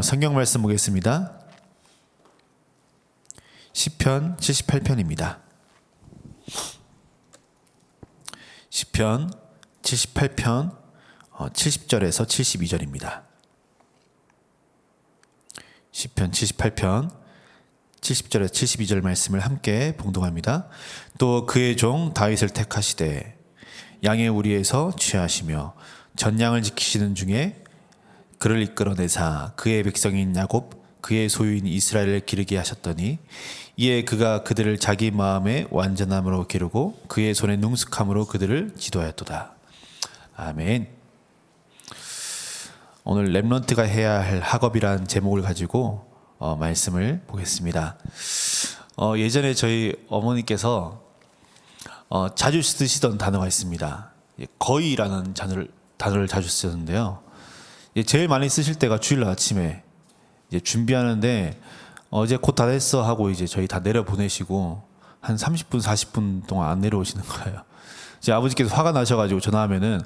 성경 말씀 보겠습니다. 시편 78편입니다. 시편 78편 70절에서 72절입니다. 시편 78편 70절에서 72절 말씀을 함께 봉독합니다. 또 그의 종 다윗을 택하시되 양의 우리에서 취하시며 전양을 지키시는 중에 그를 이끌어내사 그의 백성인 야곱 그의 소유인 이스라엘을 기르게 하셨더니 이에 그가 그들을 자기 마음의 완전함으로 기르고 그의 손의 능숙함으로 그들을 지도하였도다. 아멘. 오늘 렘넌트가 해야 할 학업이란 제목을 가지고 말씀을 보겠습니다. 예전에 저희 어머니께서 자주 쓰시던 단어가 있습니다. 거의라는 단어를 자주 쓰셨는데요. 제일 많이 쓰실 때가 주일날 아침에 이제 준비하는데 이제 곧 다 됐어 하고 이제 저희 다 내려 보내시고 한 30분 40분 동안 안 내려오시는 거예요. 이제 아버지께서 화가 나셔가지고 전화하면은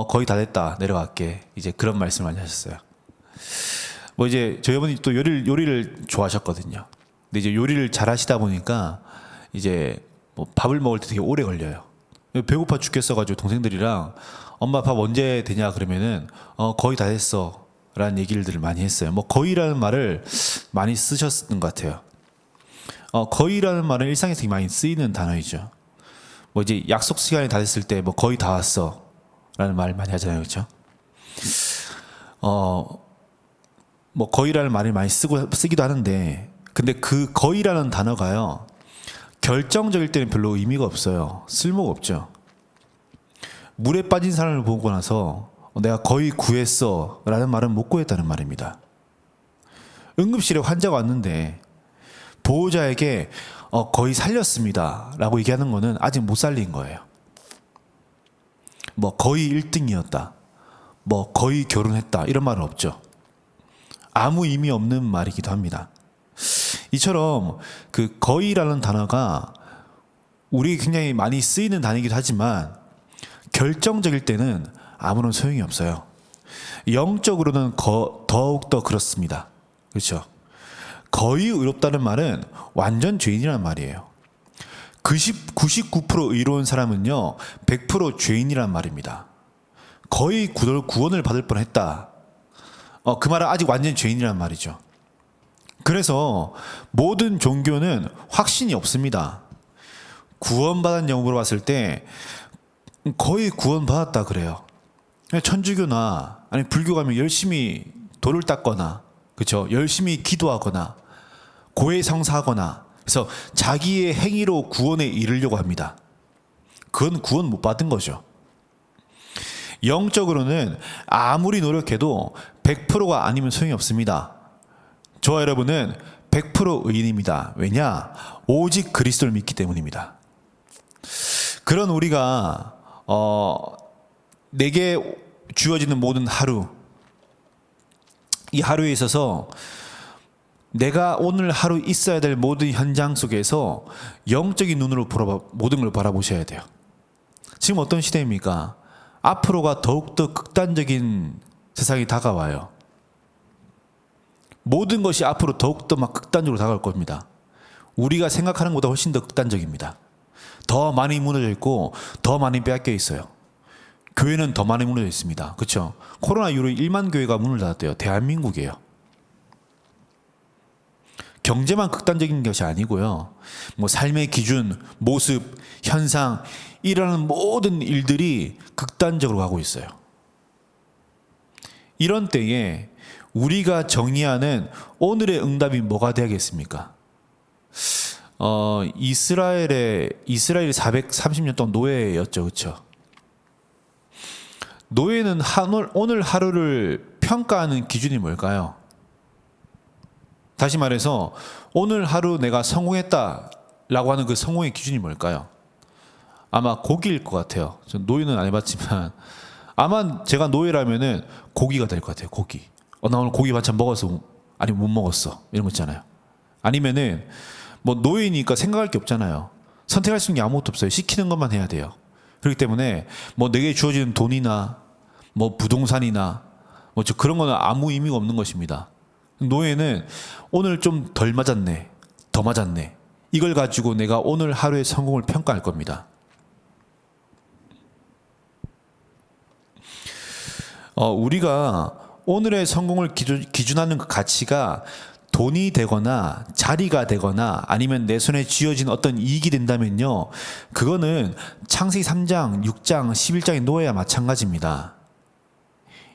거의 다 됐다 내려갈게 이제 그런 말씀을 많이 하셨어요. 뭐 이제 저희 어머니 또 요리를 좋아하셨거든요. 근데 이제 요리를 잘 하시다 보니까 이제 뭐 밥을 먹을 때 되게 오래 걸려요. 배고파 죽겠어가지고 동생들이랑 엄마 밥 언제 되냐 그러면은 거의 다 됐어 라는 얘기를 많이 했어요. 뭐 거의라는 말을 많이 쓰셨던 것 같아요. 거의라는 말은 일상에서 많이 쓰이는 단어이죠. 뭐 이제 약속 시간이 다 됐을 때 뭐 거의 다 왔어 라는 말 많이 하잖아요. 그렇죠? 뭐 거의라는 말을 많이 쓰기도 하는데 근데 그 거의라는 단어가요. 결정적일 때는 별로 의미가 없어요. 쓸모가 없죠. 물에 빠진 사람을 보고 나서 내가 거의 구했어 라는 말은 못 구했다는 말입니다. 응급실에 환자가 왔는데 보호자에게 거의 살렸습니다 라고 얘기하는 거는 아직 못 살린 거예요. 뭐 거의 1등이었다 뭐 거의 결혼했다 이런 말은 없죠. 아무 의미 없는 말이기도 합니다. 이처럼 그 거의라는 단어가 우리 굉장히 많이 쓰이는 단어이기도 하지만 결정적일 때는 아무런 소용이 없어요. 영적으로는 더욱더 그렇습니다. 그렇죠? 거의 의롭다는 말은 완전 죄인이란 말이에요. 99% 의로운 사람은요 100% 죄인이란 말입니다. 거의 구원을 받을 뻔했다. 그 말은 아직 완전 죄인이란 말이죠. 그래서 모든 종교는 확신이 없습니다. 구원받은 영으로 봤을 때 거의 구원받았다 그래요. 천주교나 아니 불교 가면 열심히 돌을 닦거나 그렇죠? 열심히 기도하거나 고해성사하거나 그래서 자기의 행위로 구원에 이르려고 합니다. 그건 구원 못 받은 거죠. 영적으로는 아무리 노력해도 100%가 아니면 소용이 없습니다. 저와 여러분은 100% 의인입니다. 왜냐? 오직 그리스도를 믿기 때문입니다. 그런 우리가 내게 주어지는 모든 하루, 이 하루에 있어서 내가 오늘 하루 있어야 될 모든 현장 속에서 영적인 눈으로 모든 걸 바라보셔야 돼요. 지금 어떤 시대입니까? 앞으로가 더욱더 극단적인 세상이 다가와요. 모든 것이 앞으로 더욱더 막 극단적으로 다가올 겁니다. 우리가 생각하는 것보다 훨씬 더 극단적입니다. 더 많이 무너져 있고 더 많이 빼앗겨 있어요. 교회는 더 많이 무너져 있습니다. 그렇죠? 코로나 이후로 1만 교회가 문을 닫았대요. 대한민국이에요. 경제만 극단적인 것이 아니고요. 뭐 삶의 기준, 모습, 현상 이라는 모든 일들이 극단적으로 가고 있어요. 이런 때에 우리가 정의하는 오늘의 응답이 뭐가 되겠습니까? 이스라엘이 430년 동안 노예였죠. 그렇죠? 노예는 오늘 하루를 평가하는 기준이 뭘까요? 다시 말해서 오늘 하루 내가 성공했다라고 하는 그 성공의 기준이 뭘까요? 아마 고기일 것 같아요. 전 노예는 안 해봤지만 아마 제가 노예라면은 고기가 될 것 같아요. 고기. 나 오늘 고기 반찬 먹었어. 아니 못 먹었어. 이런 거 있잖아요. 아니면은 뭐 노예니까 생각할 게 없잖아요. 선택할 수 있는 게 아무것도 없어요. 시키는 것만 해야 돼요. 그렇기 때문에 뭐 내게 주어지는 돈이나 뭐 부동산이나 뭐 그런 거는 아무 의미가 없는 것입니다. 노예는 오늘 좀 덜 맞았네, 더 맞았네, 이걸 가지고 내가 오늘 하루의 성공을 평가할 겁니다. 우리가 오늘의 성공을 기준하는 그 가치가 돈이 되거나 자리가 되거나 아니면 내 손에 쥐어진 어떤 이익이 된다면요, 그거는 창세기 3장, 6장, 11장의 노예와 마찬가지입니다.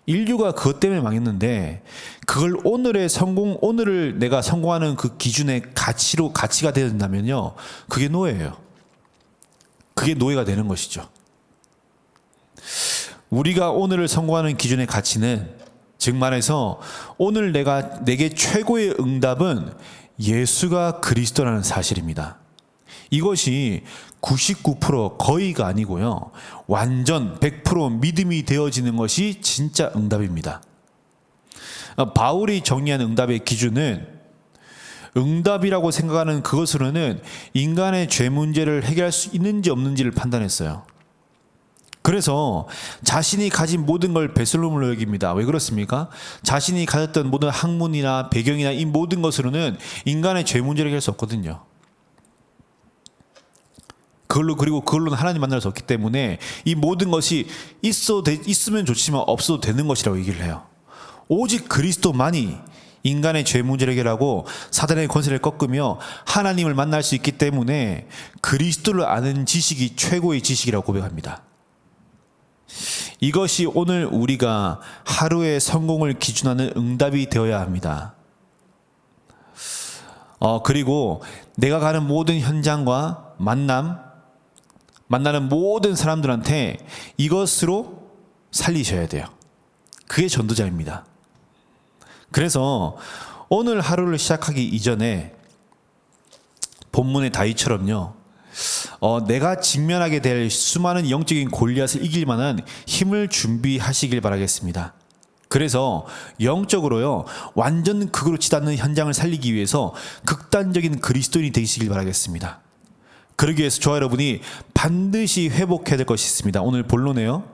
인류가 그것 때문에 망했는데 그걸 오늘의 성공, 오늘을 내가 성공하는 그 기준의 가치가 된다면요, 그게 노예예요. 그게 노예가 되는 것이죠. 우리가 오늘을 성공하는 기준의 가치는, 즉 말해서 오늘 내게 최고의 응답은 예수가 그리스도라는 사실입니다. 이것이 99% 거의가 아니고요, 완전 100% 믿음이 되어지는 것이 진짜 응답입니다. 바울이 정리한 응답의 기준은, 응답이라고 생각하는 그것으로는 인간의 죄 문제를 해결할 수 있는지 없는지를 판단했어요. 그래서 자신이 가진 모든 걸 배설물로 여깁니다. 왜 그렇습니까? 자신이 가졌던 모든 학문이나 배경이나 이 모든 것으로는 인간의 죄 문제를 해결할 수 없거든요. 그걸로는 하나님 만날 수 없기 때문에 이 모든 것이 있으면 좋지만 없어도 되는 것이라고 얘기를 해요. 오직 그리스도만이 인간의 죄 문제를 해결하고 사단의 권세를 꺾으며 하나님을 만날 수 있기 때문에 그리스도를 아는 지식이 최고의 지식이라고 고백합니다. 이것이 오늘 우리가 하루의 성공을 기준하는 응답이 되어야 합니다. 그리고 내가 가는 모든 현장과 만나는 모든 사람들한테 이것으로 살리셔야 돼요. 그게 전도자입니다. 그래서 오늘 하루를 시작하기 이전에 본문의 다윗처럼요, 내가 직면하게 될 수많은 영적인 골리앗을 이길 만한 힘을 준비하시길 바라겠습니다. 그래서 영적으로요, 완전 극으로 치닫는 현장을 살리기 위해서 극단적인 그리스도인이 되시길 바라겠습니다. 그러기 위해서 저와 여러분이 반드시 회복해야 될 것이 있습니다. 오늘 본론에요,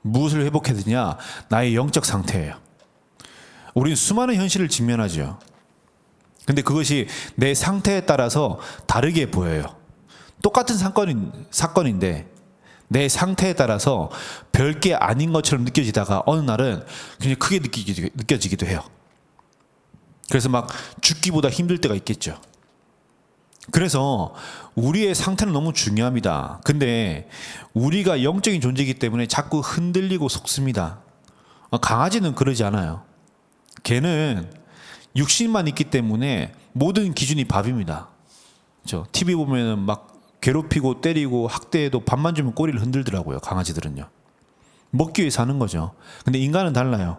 무엇을 회복해야 되냐? 나의 영적 상태예요. 우리는 수많은 현실을 직면하죠. 근데 그것이 내 상태에 따라서 다르게 보여요. 똑같은 사건인데 내 상태에 따라서 별게 아닌 것처럼 느껴지다가 어느 날은 굉장히 크게 느껴지기도 해요. 그래서 막 죽기보다 힘들 때가 있겠죠. 그래서 우리의 상태는 너무 중요합니다. 근데 우리가 영적인 존재이기 때문에 자꾸 흔들리고 속습니다. 강아지는 그러지 않아요. 걔는 육신만 있기 때문에 모든 기준이 밥입니다. 그렇죠? TV 보면은 막 괴롭히고 때리고 학대해도 밥만 주면 꼬리를 흔들더라고요. 강아지들은요. 먹기 위해 사는 거죠. 근데 인간은 달라요.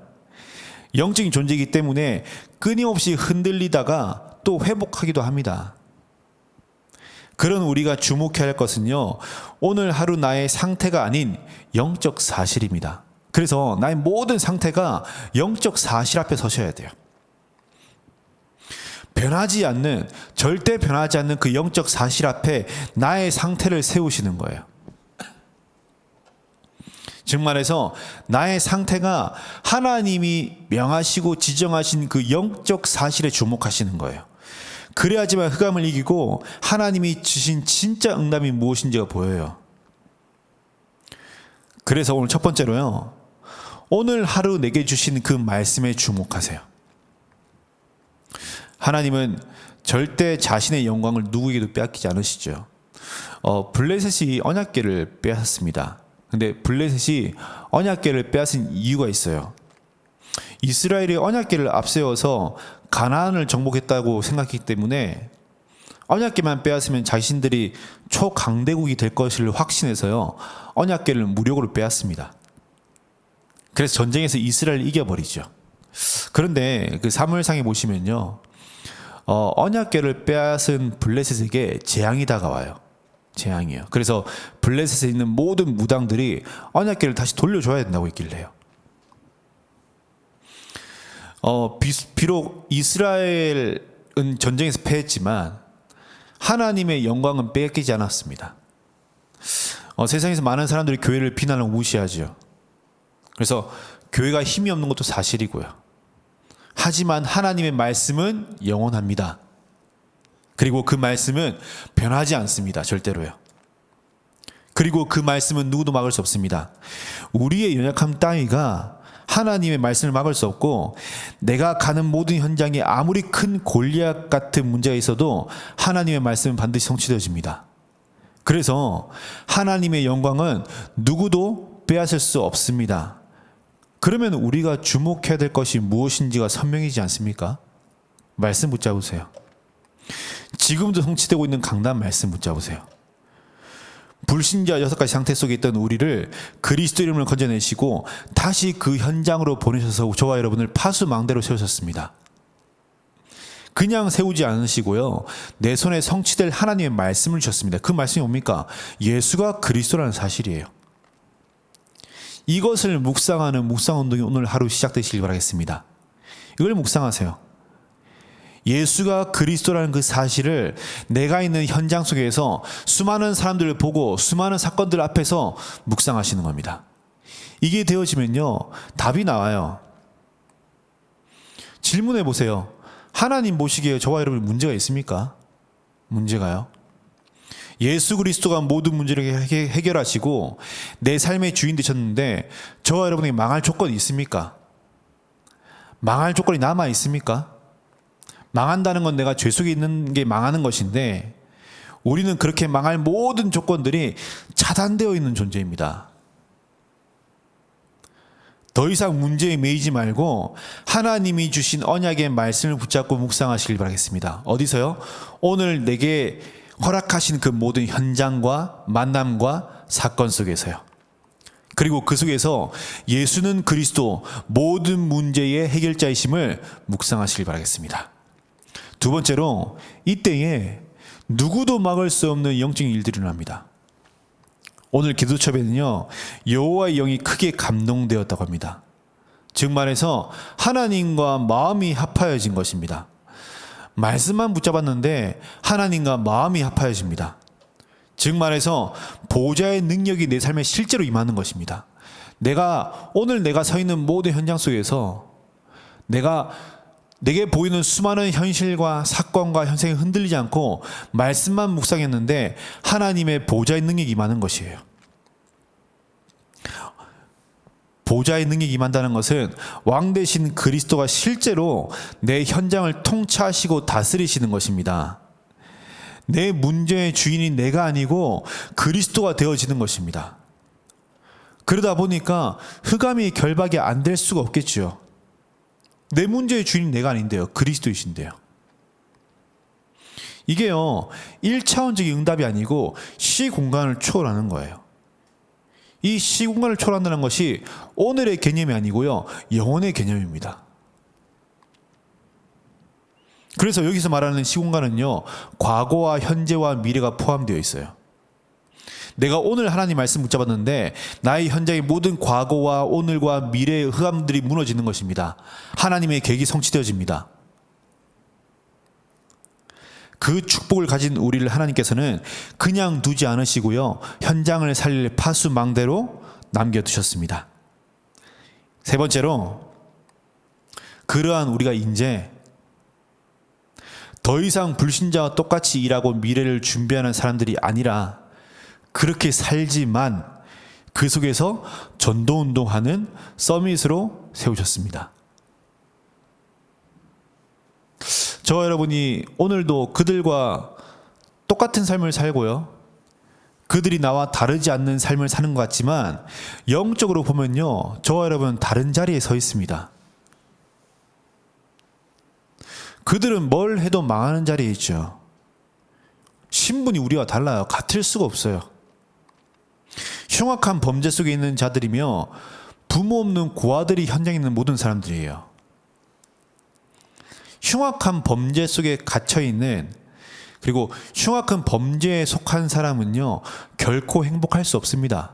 영적인 존재이기 때문에 끊임없이 흔들리다가 또 회복하기도 합니다. 그런 우리가 주목해야 할 것은요, 오늘 하루 나의 상태가 아닌 영적 사실입니다. 그래서 나의 모든 상태가 영적 사실 앞에 서셔야 돼요. 절대 변하지 않는 그 영적 사실 앞에 나의 상태를 세우시는 거예요. 즉 말해서 나의 상태가 하나님이 명하시고 지정하신 그 영적 사실에 주목하시는 거예요. 그래야지만 흑암을 이기고 하나님이 주신 진짜 응답이 무엇인지가 보여요. 그래서 오늘 첫 번째로요, 오늘 하루 내게 주신 그 말씀에 주목하세요. 하나님은 절대 자신의 영광을 누구에게도 빼앗기지 않으시죠. 블레셋이 언약궤를 빼앗았습니다. 근데 블레셋이 언약궤를 빼앗은 이유가 있어요. 이스라엘이 언약궤를 앞세워서 가나안을 정복했다고 생각했기 때문에 언약궤만 빼앗으면 자신들이 초강대국이 될 것을 확신해서요, 언약궤를 무력으로 빼앗습니다. 그래서 전쟁에서 이스라엘을 이겨버리죠. 그런데 그 사무엘상에 보시면요, 언약궤를 빼앗은 블레셋에게 재앙이 다가와요. 재앙이에요. 그래서 블레셋에 있는 모든 무당들이 언약궤를 다시 돌려줘야 된다고 얘기를 해요. 비록 이스라엘은 전쟁에서 패했지만 하나님의 영광은 빼앗기지 않았습니다. 세상에서 많은 사람들이 교회를 비난하고 무시하죠. 그래서 교회가 힘이 없는 것도 사실이고요. 하지만 하나님의 말씀은 영원합니다. 그리고 그 말씀은 변하지 않습니다. 절대로요. 그리고 그 말씀은 누구도 막을 수 없습니다. 우리의 연약함 따위가 하나님의 말씀을 막을 수 없고, 내가 가는 모든 현장에 아무리 큰 골리앗 같은 문제가 있어도 하나님의 말씀은 반드시 성취되어집니다. 그래서 하나님의 영광은 누구도 빼앗을 수 없습니다. 그러면 우리가 주목해야 될 것이 무엇인지가 선명이지 않습니까? 말씀 붙잡으세요. 지금도 성취되고 있는 강단 말씀 붙잡으세요. 불신자 6가지 상태 속에 있던 우리를 그리스도 이름을 건져내시고 다시 그 현장으로 보내셔서 저와 여러분을 파수망대로 세우셨습니다. 그냥 세우지 않으시고요, 내 손에 성취될 하나님의 말씀을 주셨습니다. 그 말씀이 뭡니까? 예수가 그리스도라는 사실이에요. 이것을 묵상하는 묵상운동이 오늘 하루 시작되시길 바라겠습니다. 이걸 묵상하세요. 예수가 그리스도라는 그 사실을 내가 있는 현장 속에서 수많은 사람들을 보고 수많은 사건들 앞에서 묵상하시는 겁니다. 이게 되어지면요, 답이 나와요. 질문해 보세요. 하나님 보시기에 저와 여러분 문제가 있습니까? 문제가요? 예수 그리스도가 모든 문제를 해결하시고 내 삶의 주인 되셨는데 저와 여러분에게 망할 조건이 있습니까? 망할 조건이 남아 있습니까? 망한다는 건 내가 죄 속에 있는 게 망하는 것인데, 우리는 그렇게 망할 모든 조건들이 차단되어 있는 존재입니다. 더 이상 문제에 매이지 말고 하나님이 주신 언약의 말씀을 붙잡고 묵상하시길 바라겠습니다. 어디서요? 오늘 내게 허락하신 그 모든 현장과 만남과 사건 속에서요. 그리고 그 속에서 예수는 그리스도 모든 문제의 해결자이심을 묵상하시길 바라겠습니다. 두 번째로, 이때에 누구도 막을 수 없는 영적인 일들이 일어납니다. 오늘 기도첩에는요, 여호와의 영이 크게 감동되었다고 합니다. 즉 말해서 하나님과 마음이 합하여진 것입니다. 말씀만 붙잡았는데 하나님과 마음이 합하여집니다. 즉 말해서 보좌의 능력이 내 삶에 실제로 임하는 것입니다. 오늘 내가 서 있는 모든 현장 속에서 내게 보이는 수많은 현실과 사건과 현상이 흔들리지 않고 말씀만 묵상했는데 하나님의 보좌의 능력이 임하는 것이에요. 보좌의 능력이 임한다는 것은 왕 되신 그리스도가 실제로 내 현장을 통치하시고 다스리시는 것입니다. 내 문제의 주인이 내가 아니고 그리스도가 되어지는 것입니다. 그러다 보니까 흑암이 결박이 안 될 수가 없겠죠. 내 문제의 주인이 내가 아닌데요, 그리스도이신데요. 이게요, 1차원적인 응답이 아니고 시공간을 초월하는 거예요. 이 시공간을 초월한다는 것이 오늘의 개념이 아니고요, 영혼의 개념입니다. 그래서 여기서 말하는 시공간은요, 과거와 현재와 미래가 포함되어 있어요. 내가 오늘 하나님 말씀 붙잡았는데 나의 현장의 모든 과거와 오늘과 미래의 흑암들이 무너지는 것입니다. 하나님의 계획이 성취되어집니다. 그 축복을 가진 우리를 하나님께서는 그냥 두지 않으시고요, 현장을 살릴 파수망대로 남겨두셨습니다. 세 번째로, 그러한 우리가 이제 더 이상 불신자와 똑같이 일하고 미래를 준비하는 사람들이 아니라 그렇게 살지만 그 속에서 전도운동하는 서밋으로 세우셨습니다. 저와 여러분이 오늘도 그들과 똑같은 삶을 살고요, 그들이 나와 다르지 않는 삶을 사는 것 같지만 영적으로 보면요, 저와 여러분은 다른 자리에 서 있습니다. 그들은 뭘 해도 망하는 자리에 있죠. 신분이 우리와 달라요. 같을 수가 없어요. 흉악한 범죄 속에 있는 자들이며 부모 없는 고아들이 현장에 있는 모든 사람들이에요. 흉악한 범죄 속에 갇혀있는, 그리고 흉악한 범죄에 속한 사람은요, 결코 행복할 수 없습니다.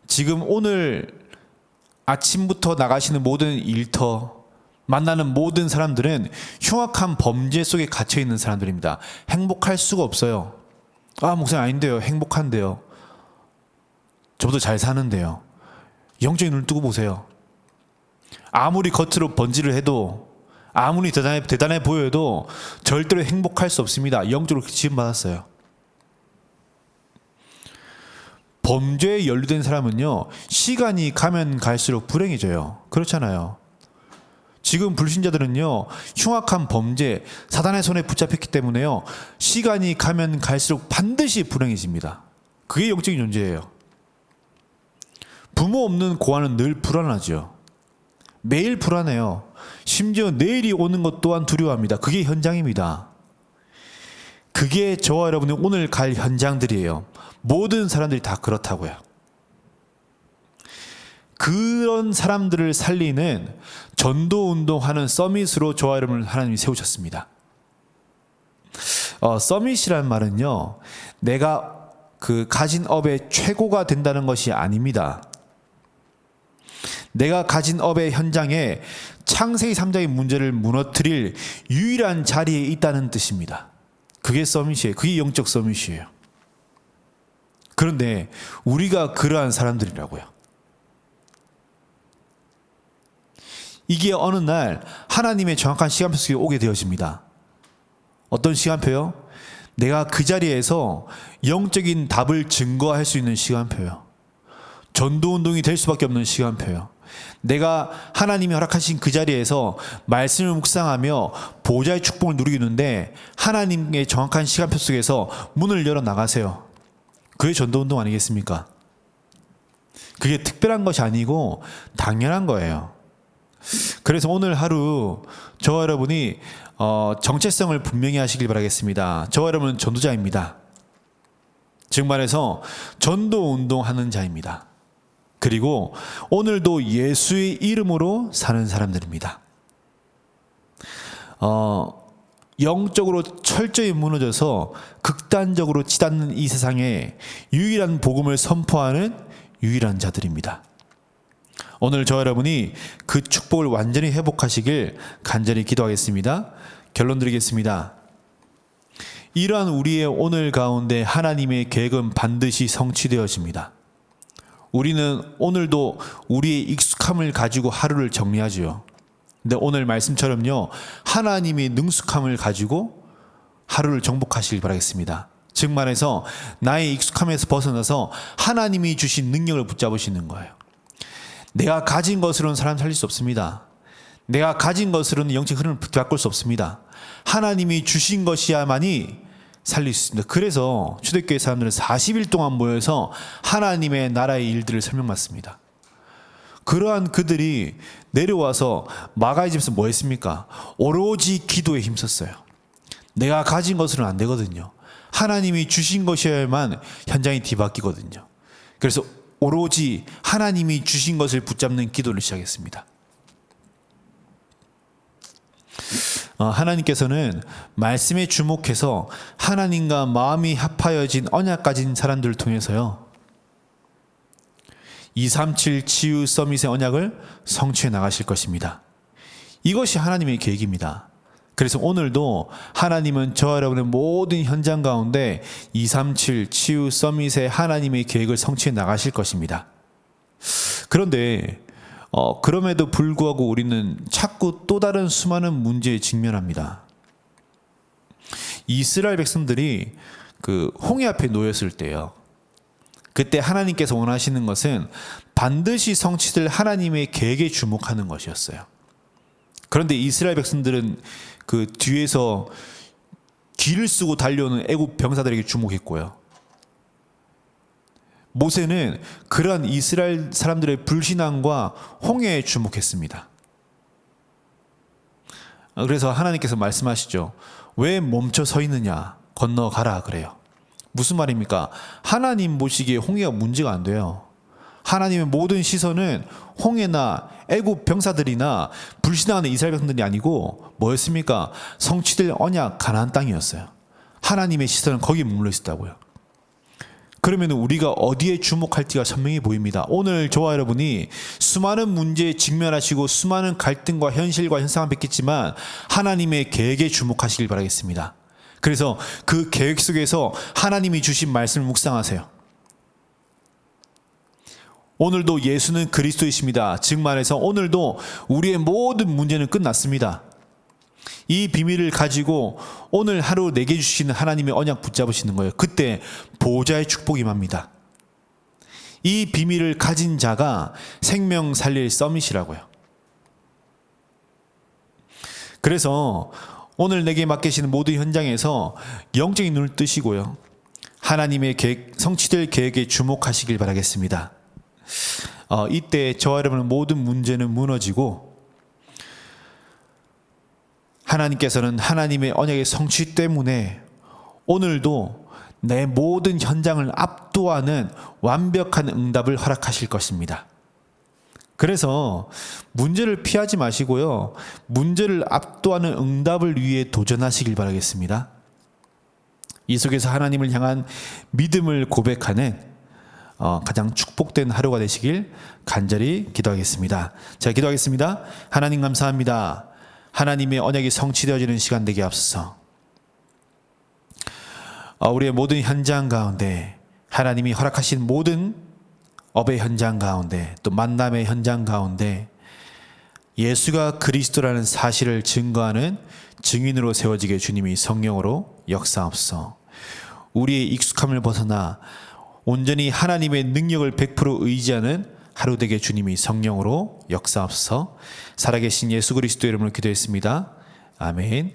지금 오늘 아침부터 나가시는 모든 일터, 만나는 모든 사람들은 흉악한 범죄 속에 갇혀있는 사람들입니다. 행복할 수가 없어요. 목사님 아닌데요, 행복한데요, 저보다 잘 사는데요. 영적인 눈을 뜨고 보세요. 아무리 겉으로 번지를 해도, 아무리 대단해 보여도 절대로 행복할 수 없습니다. 영적으로 지음받았어요. 범죄에 연루된 사람은요, 시간이 가면 갈수록 불행해져요. 그렇잖아요. 지금 불신자들은요, 흉악한 범죄, 사단의 손에 붙잡혔기 때문에요, 시간이 가면 갈수록 반드시 불행해집니다. 그게 영적인 존재예요. 부모 없는 고아는 늘 불안하죠. 매일 불안해요. 심지어 내일이 오는 것 또한 두려워합니다. 그게 현장입니다. 그게 저와 여러분이 오늘 갈 현장들이에요. 모든 사람들이 다 그렇다고요. 그런 사람들을 살리는 전도 운동하는 서밋으로 저와 여러분을 하나님이 세우셨습니다. 서밋이란 말은요, 내가 그 가진 업의 최고가 된다는 것이 아닙니다. 내가 가진 업의 현장에 창세기 3장의 문제를 무너뜨릴 유일한 자리에 있다는 뜻입니다. 그게 서밋이에요. 그게 영적 서밋이에요. 그런데 우리가 그러한 사람들이라고요. 이게 어느 날 하나님의 정확한 시간표 속에 오게 되어집니다. 어떤 시간표요? 내가 그 자리에서 영적인 답을 증거할 수 있는 시간표요. 전도운동이 될 수밖에 없는 시간표요. 내가 하나님이 허락하신 그 자리에서 말씀을 묵상하며 보좌의 축복을 누리는데 하나님의 정확한 시간표 속에서 문을 열어 나가세요. 그게 전도운동 아니겠습니까? 그게 특별한 것이 아니고 당연한 거예요. 그래서 오늘 하루 저와 여러분이 정체성을 분명히 하시길 바라겠습니다. 저와 여러분은 전도자입니다. 즉 말해서 전도운동하는 자입니다. 그리고 오늘도 예수의 이름으로 사는 사람들입니다. 영적으로 철저히 무너져서 극단적으로 치닫는 이 세상에 유일한 복음을 선포하는 유일한 자들입니다. 오늘 저 여러분이 그 축복을 완전히 회복하시길 간절히 기도하겠습니다. 결론 드리겠습니다. 이러한 우리의 오늘 가운데 하나님의 계획은 반드시 성취되어집니다. 우리는 오늘도 우리의 익숙함을 가지고 하루를 정리하지요. 근데 오늘 말씀처럼요, 하나님의 능숙함을 가지고 하루를 정복하시길 바라겠습니다. 즉 말해서 나의 익숙함에서 벗어나서 하나님이 주신 능력을 붙잡으시는 거예요. 내가 가진 것으로는 사람 살릴 수 없습니다. 내가 가진 것으로는 영적 흐름을 바꿀 수 없습니다. 하나님이 주신 것이야만이 살릴 수 있습니다. 그래서 초대교회 사람들은 40일 동안 모여서 하나님의 나라의 일들을 설명받습니다. 그러한 그들이 내려와서 마가의 집에서 뭐 했습니까? 오로지 기도에 힘썼어요. 내가 가진 것으로는 안 되거든요. 하나님이 주신 것이어야만 현장이 뒤바뀌거든요. 그래서 오로지 하나님이 주신 것을 붙잡는 기도를 시작했습니다. 하나님께서는 말씀에 주목해서 하나님과 마음이 합하여진 언약 가진 사람들을 통해서요, 237 치유 서밋의 언약을 성취해 나가실 것입니다. 이것이 하나님의 계획입니다. 그래서 오늘도 하나님은 저와 여러분의 모든 현장 가운데 237 치유 서밋의 하나님의 계획을 성취해 나가실 것입니다. 그런데 그럼에도 불구하고 우리는 자꾸 또 다른 수많은 문제에 직면합니다. 이스라엘 백성들이 그 홍해 앞에 놓였을 때요, 그때 하나님께서 원하시는 것은 반드시 성취될 하나님의 계획에 주목하는 것이었어요. 그런데 이스라엘 백성들은 그 뒤에서 기를 쓰고 달려오는 애굽 병사들에게 주목했고요, 모세는 그러한 이스라엘 사람들의 불신앙과 홍해에 주목했습니다. 그래서 하나님께서 말씀하시죠. 왜 멈춰 서 있느냐, 건너가라 그래요. 무슨 말입니까? 하나님 보시기에 홍해가 문제가 안 돼요. 하나님의 모든 시선은 홍해나 애굽 병사들이나 불신앙하는 이스라엘 백성들이 아니고 뭐였습니까? 성취될 언약 가나안 땅이었어요. 하나님의 시선은 거기에 머물러 있었다고요. 그러면 우리가 어디에 주목할지가 선명히 보입니다. 오늘 저와 여러분이 수많은 문제에 직면하시고 수많은 갈등과 현실과 현상을 뵙겠지만 하나님의 계획에 주목하시길 바라겠습니다. 그래서 그 계획 속에서 하나님이 주신 말씀을 묵상하세요. 오늘도 예수는 그리스도이십니다. 즉 말해서 오늘도 우리의 모든 문제는 끝났습니다. 이 비밀을 가지고 오늘 하루 내게 주시는 하나님의 언약 붙잡으시는 거예요. 그때 보좌의 축복이 임합니다. 이 비밀을 가진 자가 생명 살릴 서밋이라고요. 그래서 오늘 내게 맡기시는 모든 현장에서 영적인 눈을 뜨시고요. 하나님의 계획, 성취될 계획에 주목하시길 바라겠습니다. 이때 저와 여러분의 모든 문제는 무너지고 하나님께서는 하나님의 언약의 성취 때문에 오늘도 내 모든 현장을 압도하는 완벽한 응답을 허락하실 것입니다. 그래서 문제를 피하지 마시고요. 문제를 압도하는 응답을 위해 도전하시길 바라겠습니다. 이 속에서 하나님을 향한 믿음을 고백하는 가장 축복된 하루가 되시길 간절히 기도하겠습니다. 자, 기도하겠습니다. 하나님 감사합니다. 하나님의 언약이 성취되어지는 시간 되게 앞서서 우리의 모든 현장 가운데 하나님이 허락하신 모든 업의 현장 가운데 또 만남의 현장 가운데 예수가 그리스도라는 사실을 증거하는 증인으로 세워지게 주님이 성령으로 역사옵소. 우리의 익숙함을 벗어나 온전히 하나님의 능력을 100% 의지하는 하루 되게 주님이 성령으로 역사옵소. 살아계신 예수 그리스도 이름으로 기도했습니다. 아멘.